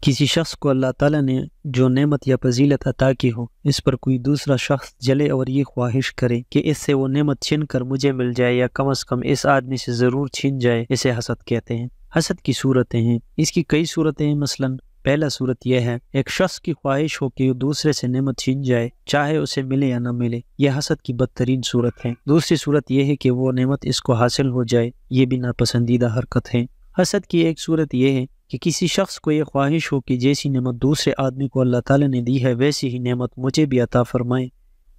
किसी शख्स को अल्लाह ताला ने जो नेमत या फजीलत अता की हो, इस पर कोई दूसरा शख्स जले और ये ख्वाहिश करे कि इससे वो नेमत छीन कर मुझे मिल जाए या कम से कम इस आदमी से ज़रूर छीन जाए, इसे हसद कहते हैं। हसद की सूरतें हैं, इसकी कई सूरतें हैं। मसलन पहला सूरत यह है, एक शख्स की ख्वाहिश हो कि वो दूसरे से नेमत छीन जाए, चाहे उसे मिले या न मिले। यह हसद की बदतरीन सूरत है। दूसरी सूरत यह है कि वो नेमत इसको हासिल हो जाए, ये भी नापसंदीदा हरकत है। हसद की एक सूरत यह है कि किसी शख्स को ये ख्वाहिश हो कि जैसी नेमत दूसरे आदमी को अल्लाह ताला ने दी है, वैसी ही नेमत मुझे भी अता फरमाए।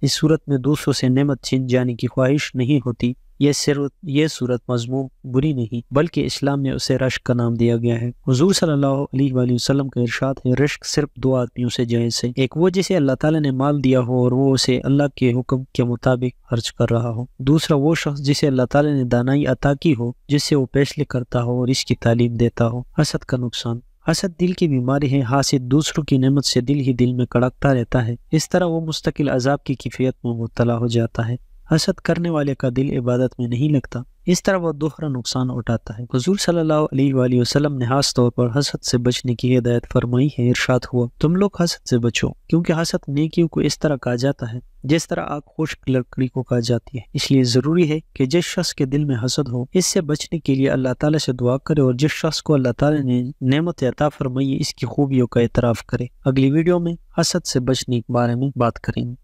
इस सूरत में दूसरों से नेमत छीन जाने की ख्वाहिश नहीं होती। ये सूरत मज़मूम बुरी नहीं, बल्कि इस्लाम में उसे रश्क का नाम दिया गया है। हुजूर सल्लल्लाहु अलैहि वसल्लम का इरशाद है, रश्क सिर्फ दो आदमियों से जायज़ है। एक वो जिसे अल्लाह ताला ने माल दिया हो और वो उसे अल्लाह के हुक्म के मुताबिक खर्च कर रहा हो। दूसरा वो शख्स जिसे अल्लाह ताला ने दानाई अता की हो, जिससे वो फैसले करता हो और इसकी तालीम देता हो। हसद का नुकसान। हसद दिल की बीमारी है। हासिद दूसरों की नेमत से दिल ही दिल में कड़कता रहता है। इस तरह वो मुस्तकिल अजाब की कैफियत में मुब्तला हो जाता है। हसद करने वाले का दिल इबादत में नहीं लगता। इस तरह वो दोहरा नुकसान उठाता है। हुजूर सल्लल्लाहु अलैहि वसल्लम ने खास तौर पर हसद से बचने की हिदायत फरमाई है। इरशाद हुआ, तुम लोग हसद से बचो, क्योंकि हसद नेकियों को इस तरह कहा जाता है जिस तरह आग खुश्क लकड़ी को कहा जाती है। इसलिए जरूरी है कि जिस शख्स के दिल में हसद हो, इससे बचने के लिए अल्लाह ताला से दुआ करे और जिस शख्स को अल्लाह ताला ने नेमत अता फरमाई है, इसकी खूबियों का एतराफ़ करे। अगली वीडियो में हसद से बचने के बारे में बात करेंगे।